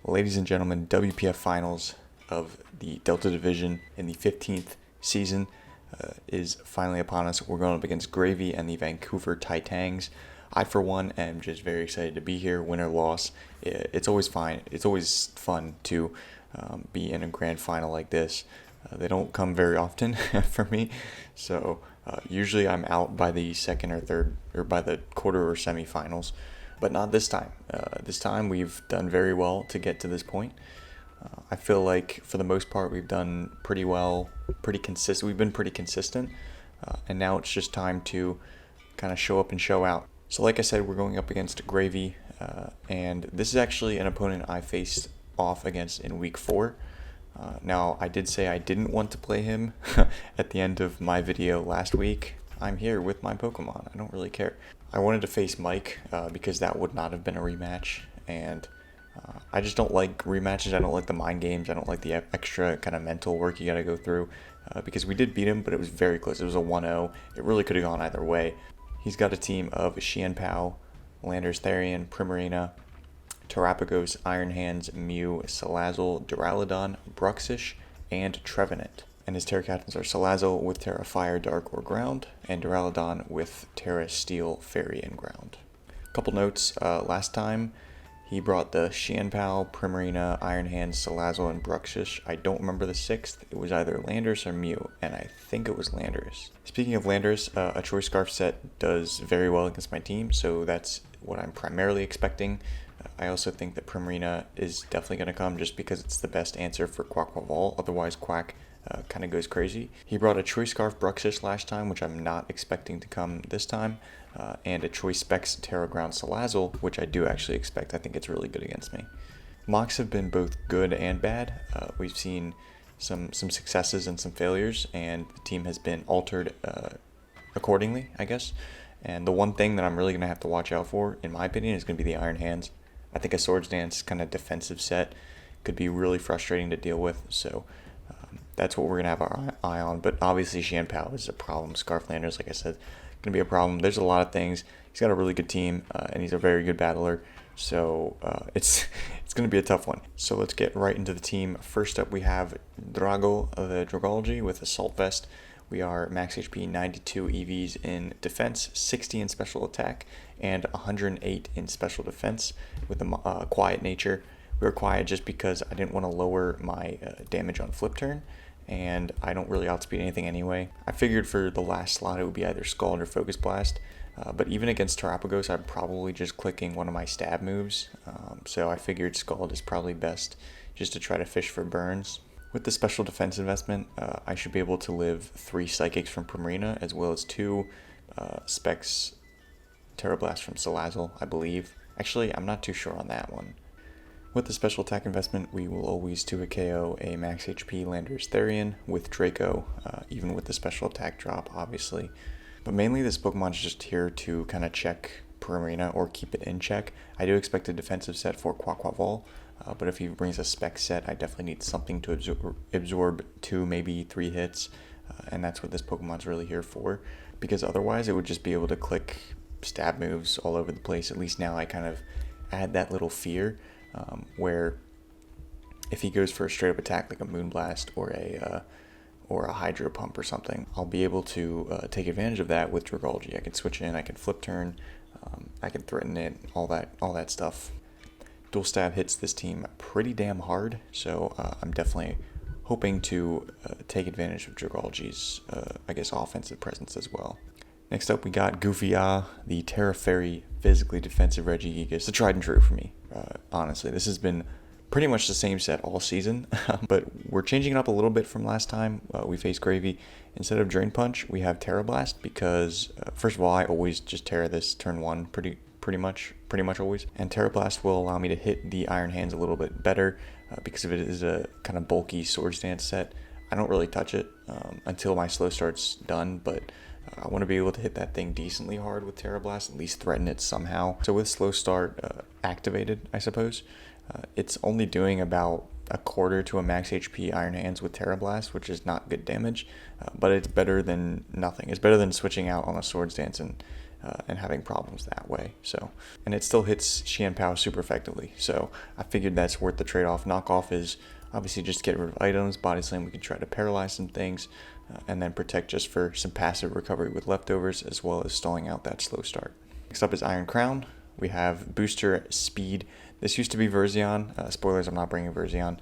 Ladies and gentlemen, WPF Finals of the Delta Division in the 15th season is finally upon us. We're going up against Gravy and the Vancouver Titans. I, for one, am just very excited to be here, win or loss. It's always fine. It's always fun to be in a grand final like this. They don't come very often for me, so usually I'm out by the second or third, or by the quarter or semifinals. But not this time. This time we've done very well to get to this point. I feel like for the most part we've done pretty well, pretty consistent. We've been pretty consistent, and now it's just time to kind of show up and show out. So like I said, we're going up against Gravy, and this is actually an opponent I faced off against in week 4. Now, I did say I didn't want to play him at the end of my video last week. I'm here with my Pokemon. I don't really care. I wanted to face Mike because that would not have been a rematch, and I just don't like rematches. I don't like the mind games. I don't like the extra kind of mental work you got to go through because we did beat him, but it was very close. It was a 1-0. It really could have gone either way. He's got a team of Xianpao, Landorus Therian, Primarina, Terapagos, Iron Hands, Mew, Salazzle, Duraludon, Bruxish, and Trevenant. And his Terra Captains are Salazzle with Terra Fire, Dark, or Ground, and Duraludon with Terra Steel, Fairy, and Ground. Couple notes, last time he brought the Xianpao, Primarina, Iron Hands, Salazzle, and Bruxish. I don't remember the 6th. It was either Landorus or Mew, and I think it was Landorus. Speaking of Landorus, a Choice Scarf set does very well against my team, so that's what I'm primarily expecting. I also think that Primarina is definitely going to come just because it's the best answer for Quaquaval. Otherwise, Quack kind of goes crazy. He brought a Choice Scarf Bruxish last time, which I'm not expecting to come this time, and a Choice Specs Terra Ground Salazzle, which I do actually expect. I think it's really good against me. Mocks have been both good and bad. We've seen some successes and some failures, and the team has been altered accordingly, I guess. And the one thing that I'm really going to have to watch out for, in my opinion, is going to be the Iron Hands. I think a Swords Dance kind of defensive set could be really frustrating to deal with, so that's what we're going to have our eye on. But obviously Xianpao is a problem. Scarflanders, like I said, going to be a problem. There's a lot of things. He's got a really good team, and he's a very good battler, so it's going to be a tough one. So let's get right into the team. First up, we have Drago, the Dragology, with Assault Vest. We are max HP 92 EVs in defense, 60 in special attack, and 108 in special defense with a quiet nature. We were quiet just because I didn't want to lower my damage on flip turn, and I don't really outspeed anything anyway. I figured for the last slot it would be either Scald or Focus Blast, but even against Terapagos I'm probably just clicking one of my stab moves, so I figured Scald is probably best just to try to fish for burns. With the special defense investment, I should be able to live 3 Psychics from Primarina, as well as 2 Specs Terra Blast from Salazzle, I believe. Actually, I'm not too sure on that one. With the special attack investment, we will always 2-hit KO a max HP Landorus Therian with Draco, even with the special attack drop, obviously. But mainly this Pokemon's just here to kind of check Primarina or keep it in check. I do expect a defensive set for Quaquaval, but if he brings a spec set, I definitely need something to absorb 2, maybe 3 hits, and that's what this Pokemon's really here for, because otherwise it would just be able to click stab moves all over the place. At least now I kind of add that little fear, where if he goes for a straight up attack like a Moonblast or a Hydro Pump or something, I'll be able to take advantage of that with Dragology. I can switch in, I can flip turn, I can threaten it, all that stuff. Dual Stab hits this team pretty damn hard, so I'm definitely hoping to take advantage of Dragology's, offensive presence as well. Next up, we got Goofy-Ah, the Terra Fairy physically defensive Regigigas, the tried and true for me. Honestly, this has been pretty much the same set all season, but we're changing it up a little bit from last time we faced Gravy. Instead of Drain Punch, we have Terra Blast because, first of all, I always just Terra this turn 1 pretty much always, and Terra Blast will allow me to hit the Iron Hands a little bit better because if it is a kind of bulky Swords Dance set, I don't really touch it until my slow start's done, but I want to be able to hit that thing decently hard with Terra Blast, at least threaten it somehow. So with slow start activated, I suppose, it's only doing about a quarter to a max HP Iron Hands with Terra Blast, which is not good damage, but it's better than nothing. It's better than switching out on a Swords Dance and and having problems that way. So, and it still hits Xianpao super effectively. So I figured that's worth the trade-off. Knockoff is obviously just get rid of items. Body slam, we can try to paralyze some things, and then protect just for some passive recovery with leftovers, as well as stalling out that slow start. Next up is Iron Crown. We have booster speed. This used to be Verzion. Spoilers, I'm not bringing Verzion.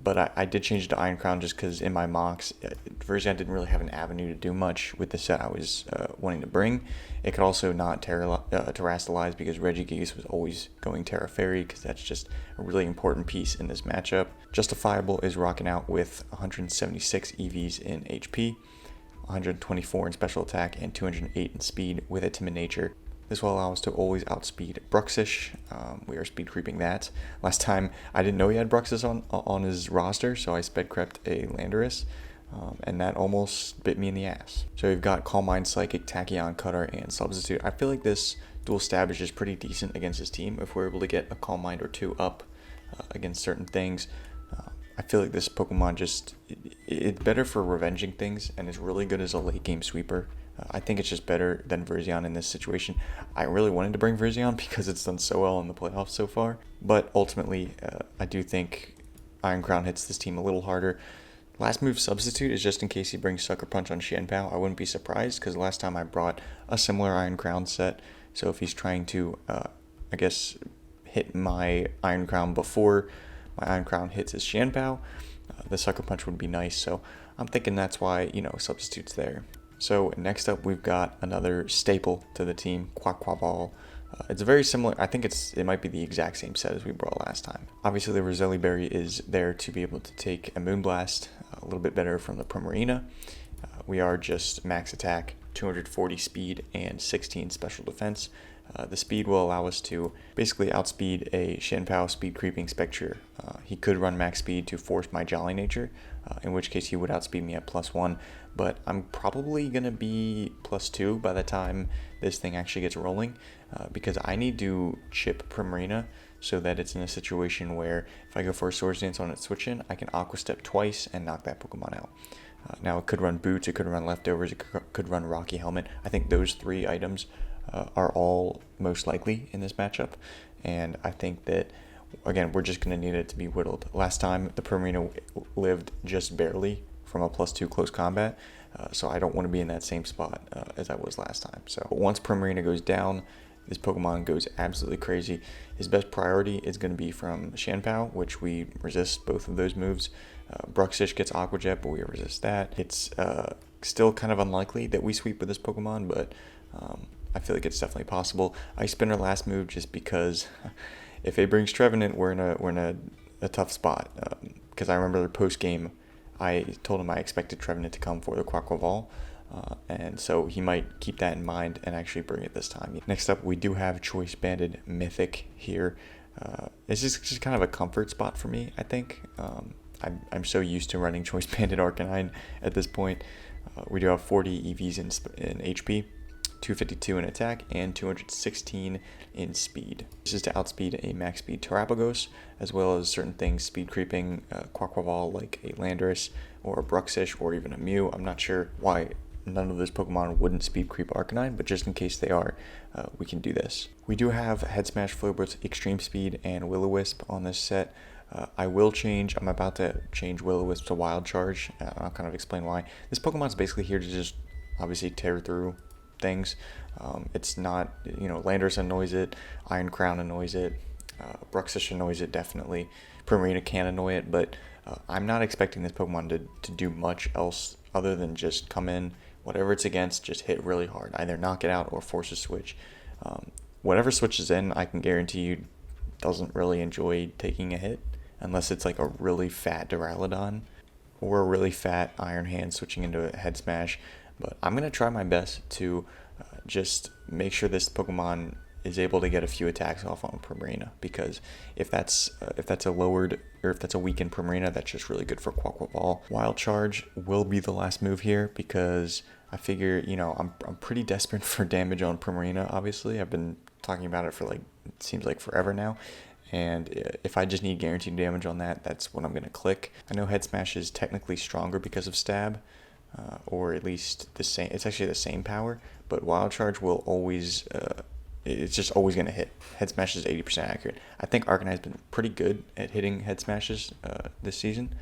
But I did change it to Iron Crown just because in my mocks, Verzion didn't really have an avenue to do much with the set I was wanting to bring. It could also not terrastalize because Regigigas was always going Terra Fairy because that's just a really important piece in this matchup. Justifiable is rocking out with 176 EVs in HP, 124 in special attack, and 208 in speed with a timid nature. This will allow us to always outspeed Bruxish. We are speed creeping that. Last time, I didn't know he had Bruxish on his roster, so I sped crept a Landorus, and that almost bit me in the ass. So we've got Calm Mind, Psychic, Tachyon, Cutter, and Substitute. I feel like this dual stab is just pretty decent against his team. If we're able to get a Calm Mind or two up against certain things, I feel like this Pokemon it's better for revenging things, and is really good as a late game sweeper. I think it's just better than Verzion in this situation. I really wanted to bring Verzion because it's done so well in the playoffs so far, but ultimately, I do think Iron Crown hits this team a little harder. Last move Substitute is just in case he brings Sucker Punch on Xianpao. I wouldn't be surprised because last time I brought a similar Iron Crown set, so if he's trying to, I guess, hit my Iron Crown before my Iron Crown hits his Xianpao, the Sucker Punch would be nice, so I'm thinking that's why, Substitute's there. So next up, we've got another staple to the team, Quaquaval. It's very similar. I think it might be the exact same set as we brought last time. Obviously, the Roselli Berry is there to be able to take a Moonblast, a little bit better from the Primarina. We are just max attack, 240 speed, and 16 special defense. The speed will allow us to basically outspeed a Xianpao speed creeping Spectre. He could run max speed to force my Jolly Nature, in which case he would outspeed me at +1, but I'm probably going to be +2 by the time this thing actually gets rolling, because I need to chip Primarina so that it's in a situation where if I go for a Swords Dance on its switch in, I can Aqua Step twice and knock that Pokemon out. Now it could run Boots, it could run Leftovers, it could run Rocky Helmet. I think those three items are all most likely in this matchup, and I think that, again, we're just going to need it to be whittled. Last time, the Primarina lived just barely from a +2 close combat, so I don't want to be in that same spot as I was last time. So once Primarina goes down, this Pokemon goes absolutely crazy. His best priority is going to be from Xianpao, which we resist both of those moves. Bruxish gets Aqua Jet, but we resist that. It's still kind of unlikely that we sweep with this Pokemon, but I feel like it's definitely possible. Ice Spinner last move just because if it brings Trevenant, we're in a tough spot. Because I remember post game, I told him I expected Trevenant to come for the Quaquaval, and so he might keep that in mind and actually bring it this time. Next up, we do have Choice Banded Mythic here. It's just kind of a comfort spot for me, I think. I'm so used to running Choice Banded Arcanine at this point. We do have 40 EVs in HP, 252 in attack, and 216 in speed. This is to outspeed a max speed Terapagos, as well as certain things speed creeping Quaquaval like a Landorus or a Bruxish or even a Mew. I'm not sure why none of those Pokemon wouldn't speed creep Arcanine, but just in case they are, we can do this. We do have Head Smash, Flowblitz, Extreme Speed, and Will-O-Wisp on this set. I'm about to change Will-O-Wisp to Wild Charge. I'll kind of explain why. This Pokemon's basically here to just obviously tear through things. It's not, Landorus annoys it, Iron Crown annoys it, Bruxish annoys it definitely, Primarina can annoy it, but I'm not expecting this Pokemon to do much else other than just come in, whatever it's against, just hit really hard, either knock it out or force a switch. Whatever switches in, I can guarantee you doesn't really enjoy taking a hit, unless it's like a really fat Duraludon or a really fat Iron Hand switching into a Head Smash. But I'm going to try my best to just make sure this Pokemon is able to get a few attacks off on Primarina, because if that's a lowered, or if that's a weakened Primarina, that's just really good for Quaquaval. Wild Charge will be the last move here, because I figure, I'm pretty desperate for damage on Primarina, obviously. I've been talking about it for it seems like forever now. And if I just need guaranteed damage on that, that's what I'm going to click. I know Head Smash is technically stronger because of Stab, or at least the same. It's actually the same power, but Wild Charge will always, it's just always going to hit. Head Smash is 80% accurate. I think Arcanine has been pretty good at hitting Head Smashes this season,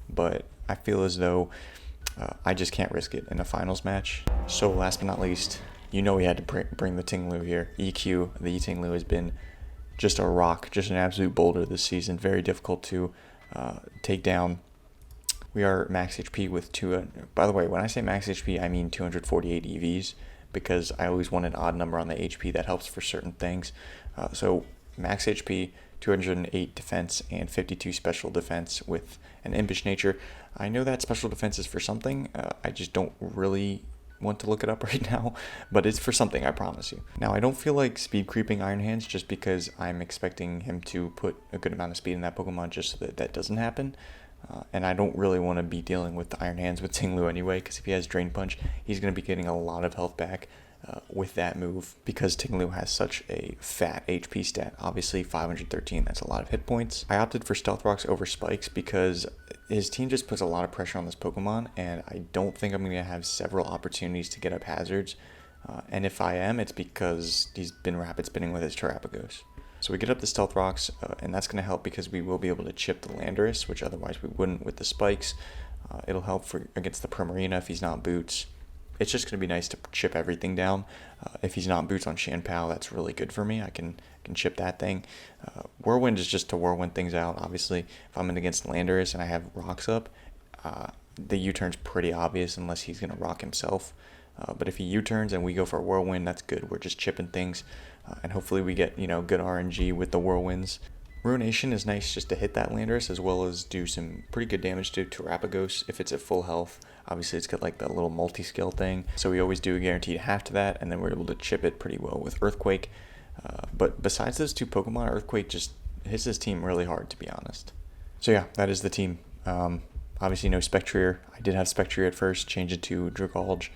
but I feel as though I just can't risk it in a finals match. So last but not least, you know we had to bring the Ting-Lu here. EQ, the Ting-Lu has been just a rock, just an absolute boulder this season. Very difficult to take down. We are max HP with by the way, when I say max HP, I mean 248 EVs, because I always want an odd number on the HP. That helps for certain things. So max HP, 208 defense, and 52 special defense with an impish nature. I know that special defense is for something. I just don't really want to look it up right now, but it's for something, I promise you. Now, I don't feel like speed creeping Iron Hands just because I'm expecting him to put a good amount of speed in that Pokemon just so that that doesn't happen. And I don't really want to be dealing with the Iron Hands with Ting-Lu anyway, because if he has Drain Punch, he's going to be getting a lot of health back with that move, because Ting-Lu has such a fat HP stat. Obviously 513, that's a lot of hit points. I opted for Stealth Rocks over Spikes because his team just puts a lot of pressure on this Pokemon, and I don't think I'm going to have several opportunities to get up hazards. And if I am, it's because he's been rapid spinning with his Terapagos. So we get up the Stealth Rocks, and that's going to help because we will be able to chip the Landorus, which otherwise we wouldn't with the Spikes. It'll help against the Primarina if he's not Boots. It's just going to be nice to chip everything down. If he's not Boots on Shanpao, that's really good for me. I can chip that thing. Whirlwind is just to Whirlwind things out. Obviously, if I'm in against Landorus and I have Rocks up, the U-turn's pretty obvious unless he's going to rock himself. But if he U-turns and we go for a Whirlwind, that's good. We're just chipping things. And hopefully we get, good RNG with the Whirlwinds. Ruination is nice just to hit that Landorus, as well as do some pretty good damage to Terapagos if it's at full health. Obviously it's got like that little multi-skill thing, so we always do a guaranteed half to that, and then we're able to chip it pretty well with Earthquake. But besides those two Pokemon, Earthquake just hits his team really hard, to be honest. So yeah, that is the team. Obviously no Spectrier. I did have Spectrier at first, change it to Dragalge.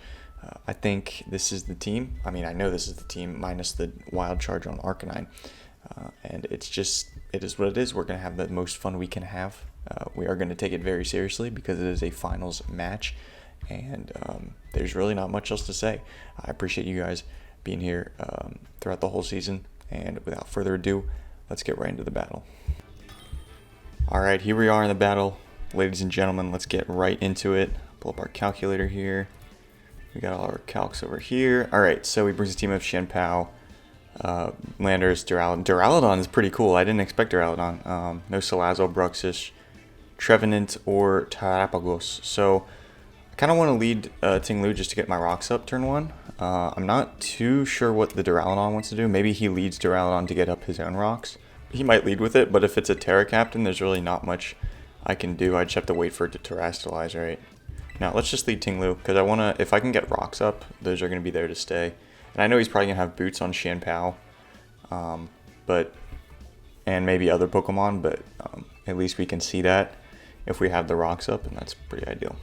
I think this is the team. I mean, I know this is the team minus the Wild Charge on Arcanine. And it is what it is. We're going to have the most fun we can have. We are going to take it very seriously because it is a finals match. And there's really not much else to say. I appreciate you guys being here throughout the whole season. And without further ado, let's get right into the battle. All right, here we are in the battle. Ladies and gentlemen, let's get right into it. Pull up our calculator here. We got all our calcs over here. All right, so he brings a team of Shanpao, Landorus, Duraludon. Duraludon is pretty cool. I didn't expect Duraludon. No Salazzle, Bruxish, Trevenant, or Terapagos. So I kind of want to lead Ting-Lu just to get my rocks up turn one. I'm not too sure what the Duraludon wants to do. Maybe he leads Duraludon to get up his own rocks. He might lead with it, but if it's a Terra Captain, there's really not much I can do. I just have to wait for it to Terastallize, right? Now, let's just lead Ting-Lu, because I want to, if I can get rocks up, those are going to be there to stay. And I know he's probably going to have Boots on Shanpao, and maybe other Pokemon, but at least we can see that if we have the rocks up, and that's pretty ideal.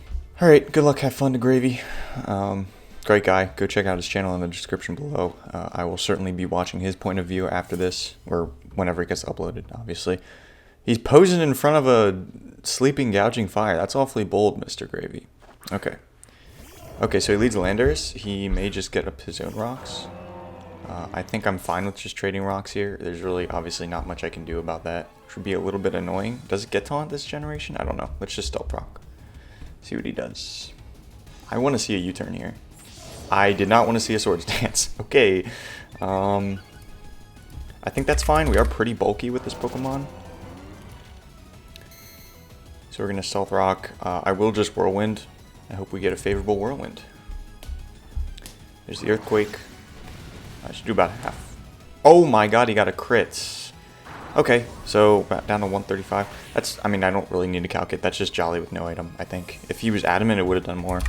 Alright, good luck, have fun to Gravy. Great guy, go check out his channel in the description below. I will certainly be watching his point of view after this, or whenever it gets uploaded, obviously. He's posing in front of a sleeping gouging fire. That's awfully bold, Mr. Gravy. Okay. Okay, so he leads Landorus. He may just get up his own rocks. I think I'm fine with just trading rocks here. There's really obviously not much I can do about that. Which would be a little bit annoying. Does it get taunt this generation? I don't know. Let's just Stealth Rock. See what he does. I want to see a U-turn here. I did not want to see a Swords Dance. Okay. I think that's fine. We are pretty bulky with this Pokemon. So we're going to Stealth Rock. I will just Whirlwind. I hope we get a favorable Whirlwind. There's the Earthquake. I should do about half. Oh my god, he got a crit. Okay, so down to 135. That's, I mean, I don't really need to calculate. That's just Jolly with no item, I think. If he was Adamant, it would have done more.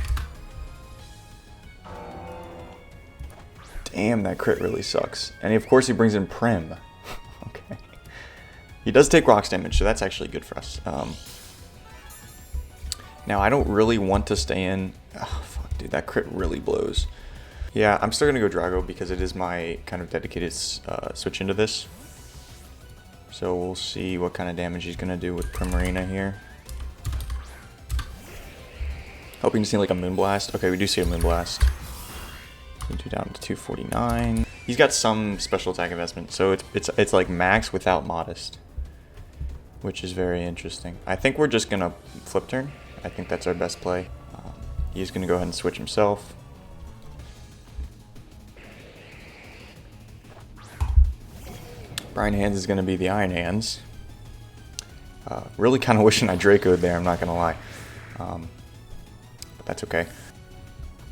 Damn, that crit really sucks. And of course he brings in Prem. Okay. He does take rocks damage, so that's actually good for us. Now, I don't really want to stay in... Oh, fuck, dude, that crit really blows. Yeah, I'm still going to go Drago because it is my kind of dedicated switch into this. So we'll see what kind of damage he's going to do with Primarina here. Hoping to see like a Moonblast. Okay, we do see a Moonblast. Do down to 249. He's got some special attack investment, so it's like max without modest, which is very interesting. I think we're just gonna flip turn. I think that's our best play. He's gonna go ahead and switch himself. Brian Hands is gonna be the Iron Hands. Really kind of wishing I Draco'd there. I'm not gonna lie, but that's okay.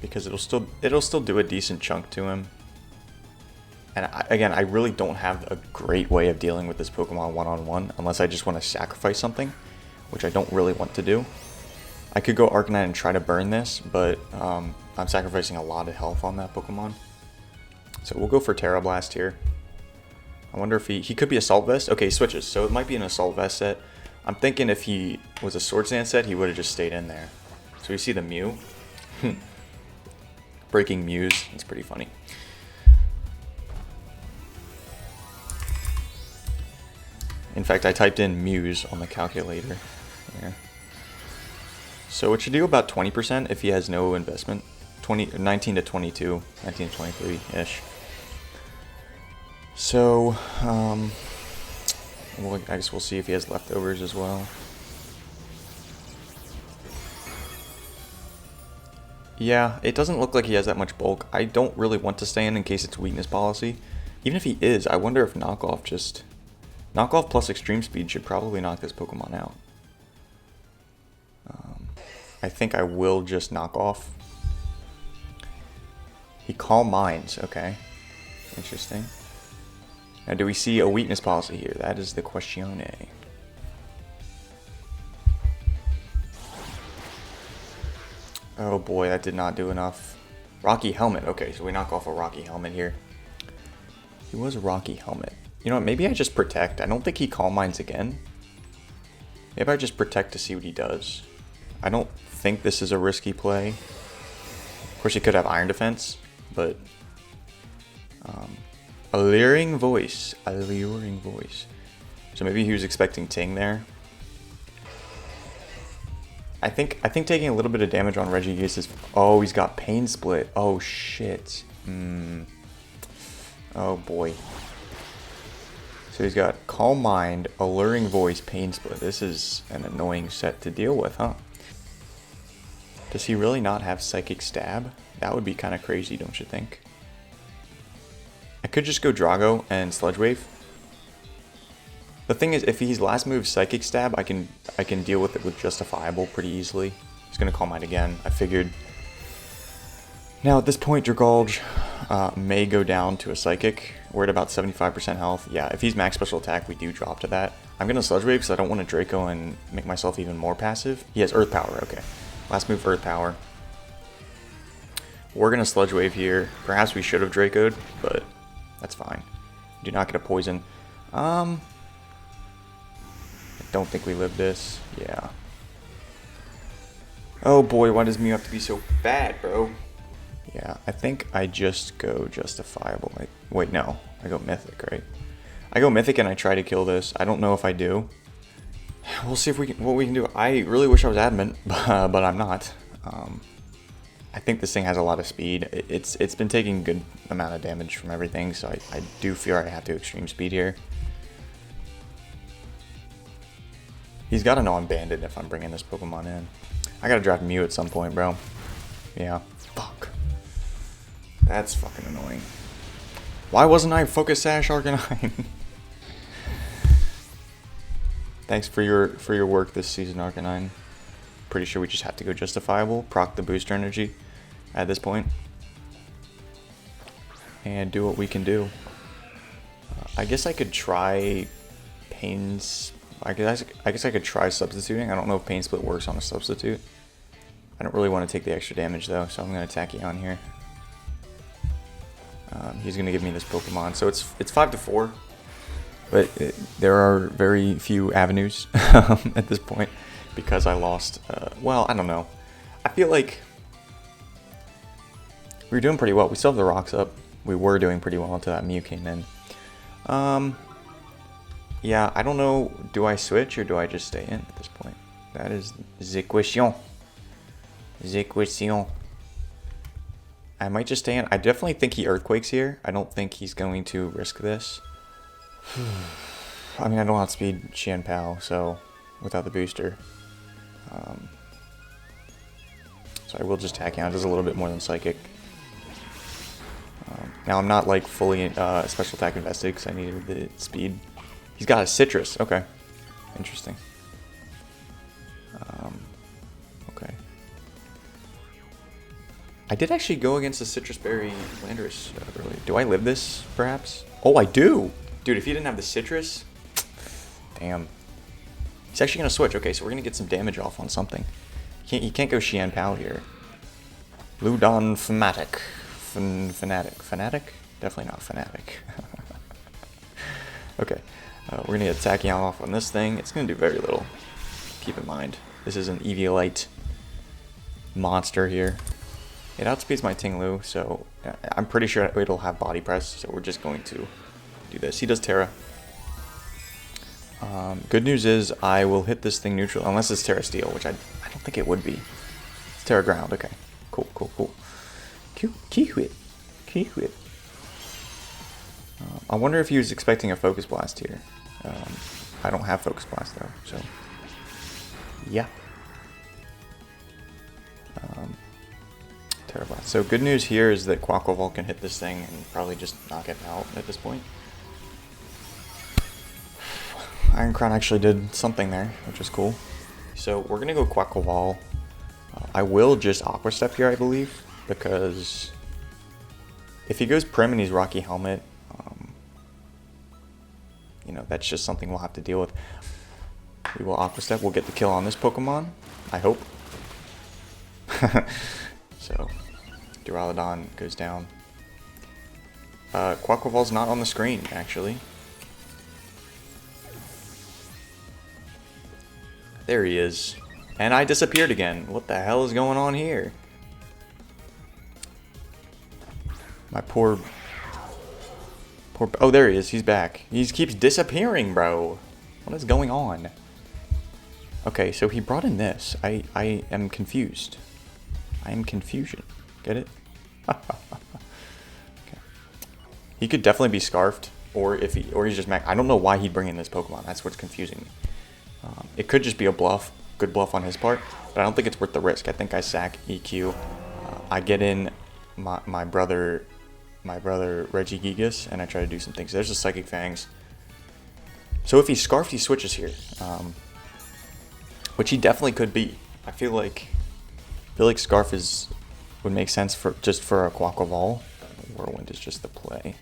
Because it'll still do a decent chunk to him. And again, I really don't have a great way of dealing with this Pokemon one-on-one unless I just want to sacrifice something, which I don't really want to do. I could go Arcanine and try to burn this, but I'm sacrificing a lot of health on that Pokemon. So we'll go for Terra Blast here. I wonder if he could be Assault Vest. Okay, he switches, so it might be an Assault Vest set. I'm thinking if he was a Swords Dance set, he would have just stayed in there. So we see the Mew. Breaking Muse, it's pretty funny. In fact, I typed in Muse on the calculator there. So it should do about 20% if he has no investment. 19 to 22, 19 to 23-ish. So, well, I guess we'll see if he has leftovers as well. Yeah, it doesn't look like he has that much bulk. I don't really want to stay in case it's weakness policy. Even if he is, I wonder if Knockoff just... Knockoff plus Extreme Speed should probably knock this Pokemon out. I think I will just knock off. He Calm Minds, okay. Interesting. Now, do we see a weakness policy here? That is the questione. Oh boy, that did not do enough. Rocky Helmet. Okay, so we knock off a Rocky Helmet here. He was a Rocky Helmet. You know what, maybe I just Protect. I don't think he Calm Minds again. Maybe I just Protect to see what he does. I don't think this is a risky play. Of course, he could have Iron Defense, but... Alluring Voice. Alluring Voice. So maybe he was expecting Ting there. I think taking a little bit of damage on Regigigas is... Oh, he's got Pain Split. Oh, shit. Oh, boy. So he's got Calm Mind, Alluring Voice, Pain Split. This is an annoying set to deal with, huh? Does he really not have Psychic Stab? That would be kind of crazy, don't you think? I could just go Drago and Sludge Wave. The thing is, if he's last move Psychic Stab, I can deal with it with Justifiable pretty easily. He's gonna Calm Mind again. I figured. Now at this point, Dragalge may go down to a Psychic. We're at about 75% health. Yeah, if he's max special attack, we do drop to that. I'm gonna Sludge Wave because I don't want to Draco and make myself even more passive. He has Earth Power. Okay, last move Earth Power. We're gonna Sludge Wave here. Perhaps we should have Draco'd, but that's fine. Do not get a poison. I don't think we live this. Yeah. Oh boy, why does Mew have to be so bad, bro? Yeah, I think I just go Justifiable. Wait, no. I go Mythic, right? I go Mythic and I try to kill this. I don't know if I do. We'll see if what we can do. I really wish I was Adamant, but I'm not. I think this thing has a lot of speed. It's been taking a good amount of damage from everything, so I do fear I have to Extreme Speed here. He's got to know I'm banded if I'm bringing this Pokemon in. I gotta draft Mew at some point, bro. Yeah. Fuck. That's fucking annoying. Why wasn't I Focus Sash Arcanine? Thanks for your work this season, Arcanine. Pretty sure we just have to go Justifiable, proc the booster energy at this point, and do what we can do. I guess I could try Pains. I guess I could try substituting. I don't know if Pain Split works on a substitute. I don't really want to take the extra damage though, so I'm going to attack Eon here. He's going to give me this Pokemon, so it's 5-4. But there are very few avenues at this point because I lost. Well, I don't know. I feel like we were doing pretty well. We still have the rocks up. We were doing pretty well until that Mew came in. Yeah, I don't know. Do I switch or do I just stay in at this point? That is the question. Execution. I might just stay in. I definitely think he Earthquakes here. I don't think he's going to risk this. I mean, I don't have speed Qian Pao, so without the booster. So I will just Tachyon. It does a little bit more than Psychic. Now I'm not like fully special attack invested because I needed the speed. He's got a Citrus. Okay. Interesting. Okay. I did actually go against the Citrus Berry Landorus earlier. Do I live this, perhaps? Oh, I do! Dude, if he didn't have the Citrus... Damn. He's actually going to switch. Okay, so we're going to get some damage off on something. You can't go Qian Pao here. Ludon Fanatic. Fanatic? Definitely not Fanatic. Okay. We're going to get Tachyon off on this thing. It's going to do very little. Keep in mind. This is an Eviolite monster here. It outspeeds my Ting-Lu, so I'm pretty sure it'll have body press, so we're just going to do this. He does Terra. Good news is I will hit this thing neutral, unless it's Terra Steel, which I don't think it would be. It's Terra Ground, okay. Cool. Kiwit. I wonder if he was expecting a Focus Blast here. I don't have Focus Blast though, so yeah. Terra Blast. So good news here is that Quaquaval can hit this thing and probably just knock it out at this point. Iron Crown actually did something there, which is cool. So we're gonna go Quaquaval. I will just Aqua Step here, I believe, because if he goes Prim and he's Rocky Helmet, you know, that's just something we'll have to deal with. We will Aqua Step. We'll get the kill on this Pokemon, I hope. So, Duraludon goes down. Quaquaval's not on the screen, actually. There he is. And I disappeared again. What the hell is going on here? My poor... Oh, there he is. He's back. He keeps disappearing, bro. What is going on? Okay, so he brought in this. I am confused. I am confusion. Get it? Okay. He could definitely be Scarfed, or he's just I don't know why he'd bring in this Pokemon. That's what's confusing me. It could just be a bluff, good bluff on his part, but I don't think it's worth the risk. I think I sack EQ. I get in my brother Regigigas, and I try to do some things. There's the Psychic Fangs. So if he's Scarfed, he switches here, which he definitely could be. I feel like Scarf would make sense for a Quaquaval. Whirlwind is just the play.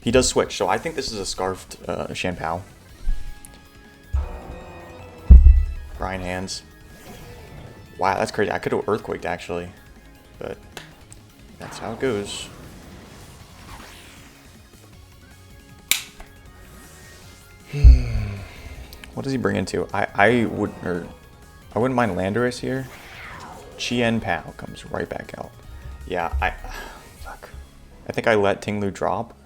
He does switch, so I think this is a Scarfed Qian Pao. Brine Hands. Wow, that's crazy. I could have Earthquaked actually, but that's how it goes. What does he bring into? I wouldn't mind Landorus here. Qian Pao comes right back out. Yeah, fuck. I think I let Ting-Lu drop,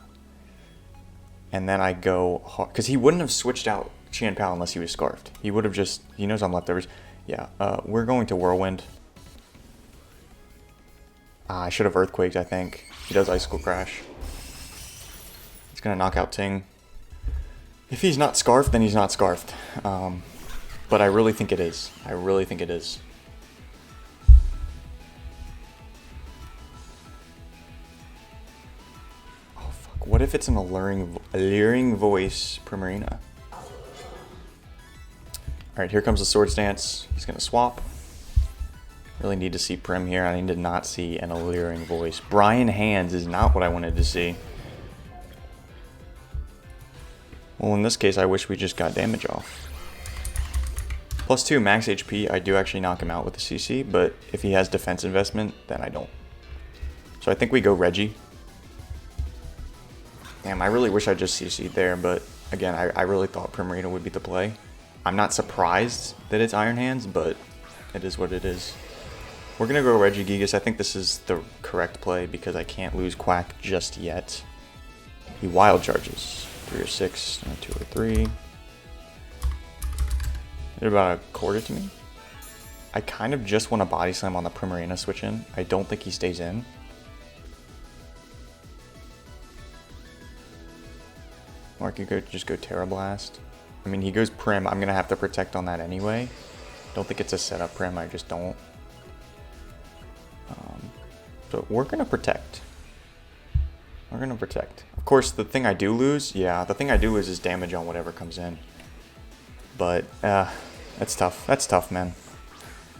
and then I go hard because he wouldn't have switched out Qian Pao unless he was Scarfed. He would have just, he knows I'm leftovers. Yeah, we're going to Whirlwind. I should have Earthquaked, I think. He does Icicle Crash. It's gonna knock out Ting. If he's not Scarfed, then he's not Scarfed. But I really think it is. I really think it is. Oh fuck! What if it's an alluring voice, Primarina? All right, here comes the Swords Dance. He's gonna swap. Really need to see Prim here. I need to not see an alluring voice. Brine Hands is not what I wanted to see. Well, in this case, I wish we just got damage off. +2 max HP, I do actually knock him out with the CC, but if he has defense investment, then I don't. So I think we go Reggie. Damn, I really wish I just CC'd there, but again, I really thought Primarina would be the play. I'm not surprised that it's Iron Hands, but it is what it is. We're going to go Regigigas. I think this is the correct play because I can't lose Quack just yet. He Wild Charges. 3 or 6, 2 or 3. Did about a quarter to me. I kind of just want to body slam on the Primarina switch in. I don't think he stays in. Or I could just go Terra Blast. I mean, he goes Prim. I'm going to have to protect on that anyway. Don't think it's a setup Prim. I just don't. So we're going to protect. We're going to protect. Of course, the thing I do lose, is damage on whatever comes in. But, that's tough. That's tough, man.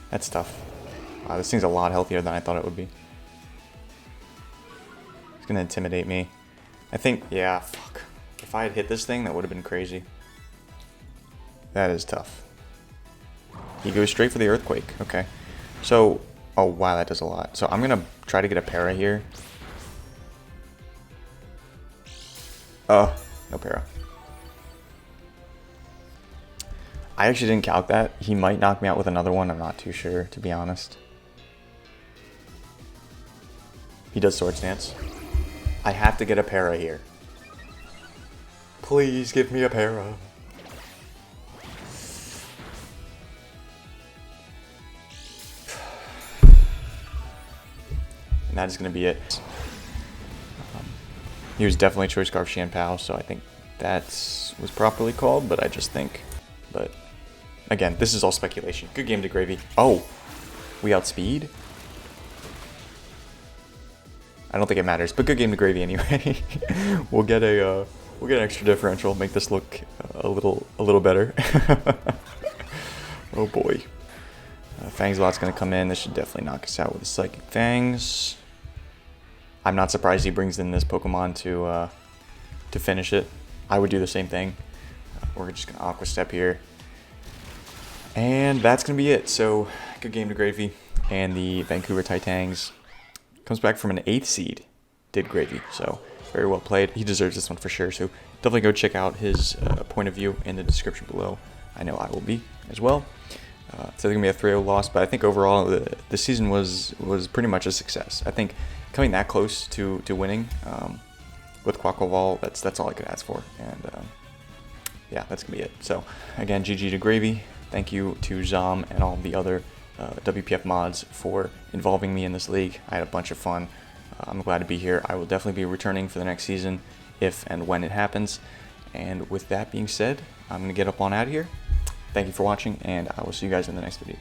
That's tough. Wow, this thing's a lot healthier than I thought it would be. It's going to intimidate me. I think, yeah, fuck. If I had hit this thing, that would have been crazy. That is tough. He goes straight for the Earthquake. Okay. So, oh wow, that does a lot. So I'm going to try to get a para here. No para. I actually didn't calc that. He might knock me out with another one. I'm not too sure, to be honest. He does Swords Dance. I have to get a para here. Please give me a para. And that is going to be it. He was definitely Choice Scarf Xianpao, so I think that was properly called, but I just think. But again, this is all speculation. Good game to Gravy. Oh, we outspeed? I don't think it matters, but good game to Gravy anyway. We'll get an extra differential, make this look a little better. Oh boy. Fangslot's gonna come in. This should definitely knock us out with the Psychic Fangs. I'm not surprised he brings in this Pokemon to finish it. I would do the same thing. We're just gonna Aqua Step here. And that's gonna be it. So good game to Gravy. And the Vancouver Titangs comes back from an 8th seed. Did Gravy. So very well played. He deserves this one for sure. So definitely go check out his point of view in the description below. I know I will be as well. So they're gonna be a 3-0 loss, but I think overall the season was pretty much a success. I think coming that close to winning with Quaquaval, that's all I could ask for. And yeah, that's gonna be it. So again, GG to Gravy. Thank you to Zom and all the other WPF mods for involving me in this league. I had a bunch of fun. I'm glad to be here. I will definitely be returning for the next season if and when it happens. And with that being said, I'm gonna get up on out of here. Thank you for watching, and I will see you guys in the next video.